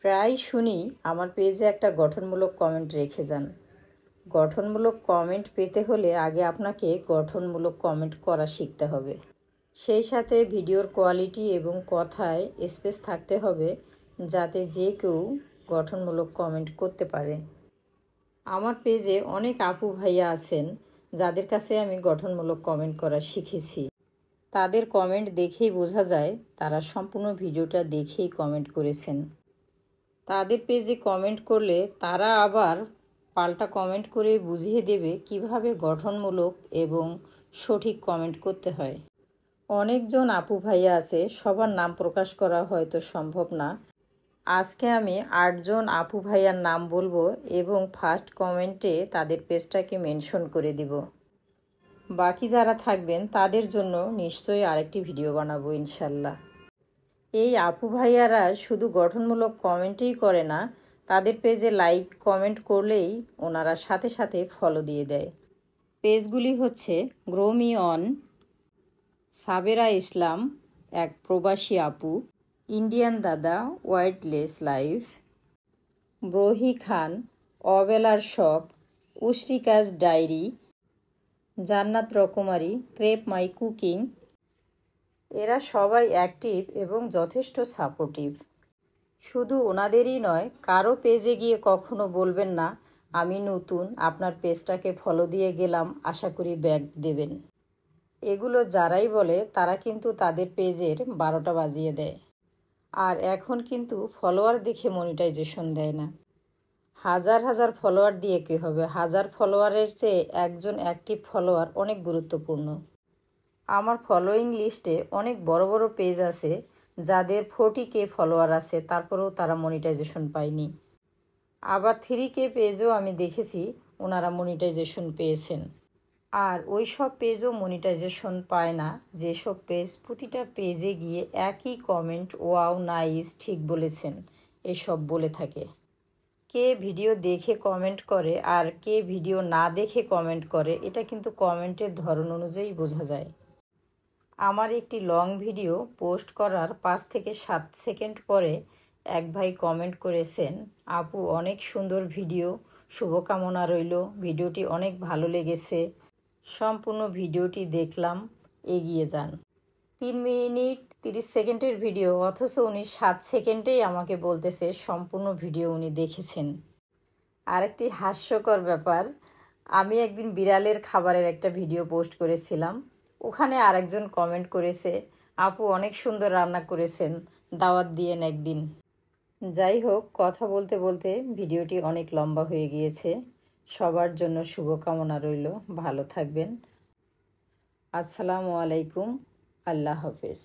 প্রায় শুনি আমার পেজে একটা গঠনমূলক কমেন্ট রেখে যান। গঠনমূলক কমেন্ট পেতে হলে আগে আপনাকে গঠনমূলক কমেন্ট করা শিখতে হবে। সেই সাথে ভিডিওর কোয়ালিটি এবং কথায় স্পেস থাকতে হবে যাতে যে কেউ গঠনমূলক কমেন্ট করতে পারে। আমার পেজে অনেক আপু ভাইয়া আছেন যাদের কাছে আমি গঠনমূলক কমেন্ট করা শিখেছি। তাদের কমেন্ট দেখেই বোঝা যায় তারা সম্পূর্ণ ভিডিওটা দেখেই কমেন্ট করেছেন। তাদের পেজে কমেন্ট করলে তারা আবার পাল্টা কমেন্ট করে বুঝিয়ে দেবে কিভাবে গঠনমূলক এবং সঠিক কমেন্ট করতে হয়। অনেকজন আপু ভাইয়া আছে, সবার নাম প্রকাশ করা হয়তো সম্ভব না। আজকে আমি 8 জন আপু ভাইয়ার নাম বলবো এবং ফার্স্ট কমেন্টে তাদের পেজটাকে মেনশন করে দিব। বাকি যারা থাকবেন তাদের জন্য নিশ্চয়ই আরেকটি ভিডিও বানাবো ইনশাল্লাহ। এই আপু ভাইয়ারা শুধু গঠনমূলক কমেন্টই করে না, তাদের পেজে লাইক কমেন্ট করলেই ওনারা সাথে সাথে ফলো দিয়ে দেয়। পেজগুলি হচ্ছে গ্রো মি অন, সাবেরা ইসলাম এক প্রবাসী আপু, ইন্ডিয়ান দাদা ওয়াইল্ডলেস লাইফ, ব্রোহি খান, অবেলার শখ, উশরিকাজ ডায়েরি, জান্নাত রকমারি, ক্রেপ মাই কুকিং। এরা সবাই অ্যাক্টিভ এবং যথেষ্ট সাপোর্টিভ। শুধু ওনাদেরই নয়, কারো পেজে গিয়ে কখনো বলবেন না আমি নতুন, আপনার পেজটাকে ফলো দিয়ে গেলাম, আশা করি ব্যাক দেবেন। এগুলো যারাই বলে তারা কিন্তু তাদের পেজের 12টা বাজিয়ে দেয়। আর এখন কিন্তু ফলোয়ার দেখে মনিটাইজেশন দেয় না। হাজার হাজার ফলোয়ার দিয়ে কী হবে? হাজার ফলোয়ারের চেয়ে একজন অ্যাক্টিভ ফলোয়ার অনেক গুরুত্বপূর্ণ। আমার ফলোয়িং লিস্টে অনেক বড় বড় পেজ আছে যাদের 40K ফলোয়ার আছে, তারপরেও তারা মনিটাইজেশন পায়নি। আবার 3K পেজও আমি দেখেছি ওনারা মনিটাইজেশন পেয়েছেন। আর ওই সব পেজও মনিটাইজেশন পায় না যেসব পেজ প্রতিটা পেজে গিয়ে একই কমেন্ট ওয়াও নাইস ঠিক বলেছেন এসব বলে থাকে। কে ভিডিও দেখে কমেন্ট করে আর কে ভিডিও না দেখে কমেন্ট করে এটা কিন্তু কমেন্টের ধরন অনুযায়ী বোঝা যায়। আমার একটি লং ভিডিও পোস্ট করার 5 থেকে 7 সেকেন্ড পরে এক ভাই কমেন্ট করেছেন, আপু অনেক সুন্দর ভিডিও, শুভকামনা রইল, ভিডিওটি অনেক ভালো লেগেছে, সম্পূর্ণ ভিডিওটি দেখলাম, এগিয়ে যান। 3 মিনিট 30 সেকেন্ডের ভিডিও, অথচ উনি 7 সেকেন্ডেই আমাকে বলতেছে সম্পূর্ণ ভিডিও উনি দেখেছেন। আরেকটি হাস্যকর ব্যাপার, আমি একদিন বিড়ালের খাবারের একটা ভিডিও পোস্ট করেছিলাম, ওখানে আরেকজন কমেন্ট করেছে, আপু অনেক সুন্দর রান্না করেছেন, দাওয়াত দিয়েন একদিন। যাই হোক, কথা বলতে বলতে ভিডিওটি অনেক লম্বা হয়ে গিয়েছে। সবার জন্য শুভকামনা রইল, ভালো থাকবেন। আসসালামু আলাইকুম, আল্লাহ হাফেজ।